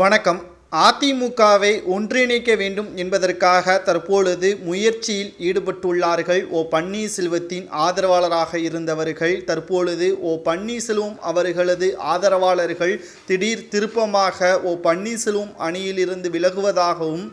வணக்கம். அதிமுகவை ஒன்றிணைக்க வேண்டும் என்பதற்காக தற்பொழுது முயற்சியில் ஈடுபட்டுள்ளார்கள் பன்னீர்செல்வத்தின் ஆதரவாளராக இருந்தவர்கள். தற்பொழுது பன்னீர்செல்வம் அவர்களது ஆதரவாளர்கள் திடீர் திருப்பமாக பன்னீர்செல்வம் அணியிலிருந்து விலகுவதாகவும்,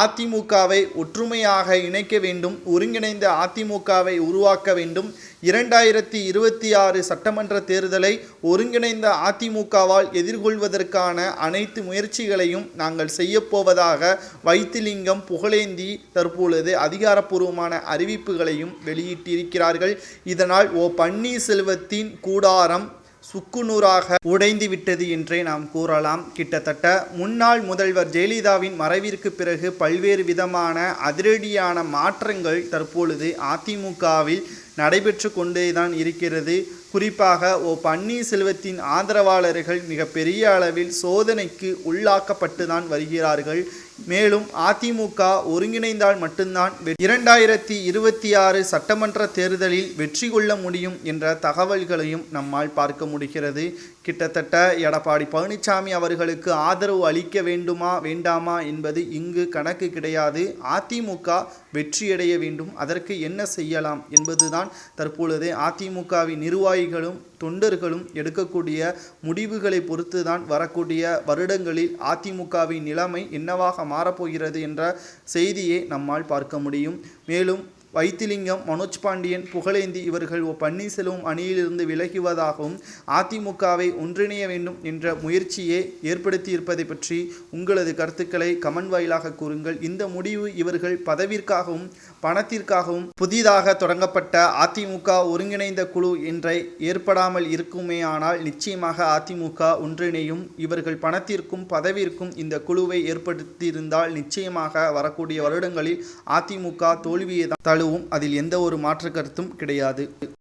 அதிமுகவை ஒற்றுமையாக இணைக்க வேண்டும், ஒருங்கிணைந்த அதிமுகவை உருவாக்க வேண்டும், 2026 சட்டமன்ற தேர்தலை ஒருங்கிணைந்த அதிமுகவால் எதிர்கொள்வதற்கான அனைத்து முயற்சிகளையும் நாங்கள் செய்யப்போவதாக வைத்திலிங்கம், புகழேந்தி தற்பொழுது அதிகாரப்பூர்வமான அறிவிப்புகளையும் வெளியிட்டிருக்கிறார்கள். இதனால் பன்னீர்செல்வத்தின் கூடாரம் சுக்குநூறாக உடைந்து விட்டது என்றே நாம் கூறலாம். கிட்டத்தட்ட முன்னாள் முதல்வர் ஜெயலலிதாவின் மறைவிற்கு பிறகு பல்வேறு விதமான அதிரடியான மாற்றங்கள் தற்பொழுது அதிமுகவில் நடைபெற்று கொண்டேதான் இருக்கிறது. குறிப்பாக பன்னீர்செல்வத்தின் ஆதரவாளர்கள் மிகப்பெரிய அளவில் சோதனைக்கு உள்ளாக்கப்பட்டு தான் வருகிறார்கள். மேலும் அதிமுக ஒருங்கிணைந்தால் மட்டும்தான் 2026 சட்டமன்ற தேர்தலில் வெற்றி கொள்ள முடியும் என்ற தகவல்களையும் நம்மால் பார்க்க முடிகிறது. கிட்டத்தட்ட எடப்பாடி பழனிசாமி அவர்களுக்கு ஆதரவு அளிக்க வேண்டுமா வேண்டாமா என்பது இங்கு கணக்கு கிடையாது. அதிமுக வெற்றியடைய வேண்டும், அதற்கு என்ன செய்யலாம் என்பதுதான் தற்பொழுது அதிமுகவின் நிர்வாகிகளும் தொண்டர்களும் எடுக்கக்கூடிய முடிவுகளை பொறுத்துதான் வரக்கூடிய வருடங்களில் அதிமுகவின் நிலைமை என்னவாக மாறப்போகிறது என்ற செய்தியை நம்மால் பார்க்க முடியும். மேலும் வைத்திலிங்கம், மனோஜ் பாண்டியன், புகழேந்தி இவர்கள் பன்னீர்செல்வம் அணியிலிருந்து விலகுவதாகவும், அதிமுகவை ஒன்றிணைய வேண்டும் என்ற முயற்சியை ஏற்படுத்தியிருப்பதை பற்றி உங்களது கருத்துக்களை கமெண்ட் வாயிலாக கூறுங்கள். இந்த முடிவு இவர்கள் பதவிற்காகவும் பணத்திற்காகவும் புதிதாக தொடங்கப்பட்ட அதிமுக ஒருங்கிணைந்த குழு என்றை ஏற்படாமல் இருக்குமேயானால் நிச்சயமாக அதிமுக ஒன்றிணையும். இவர்கள் பணத்திற்கும் பதவிற்கும் இந்த குழுவை ஏற்படுத்தியிருந்தால் நிச்சயமாக வரக்கூடிய வருடங்களில் அதிமுக தோல்வியை தான் தழுவும். அதில் எந்த ஒரு மாற்று கருத்தும் கிடையாது.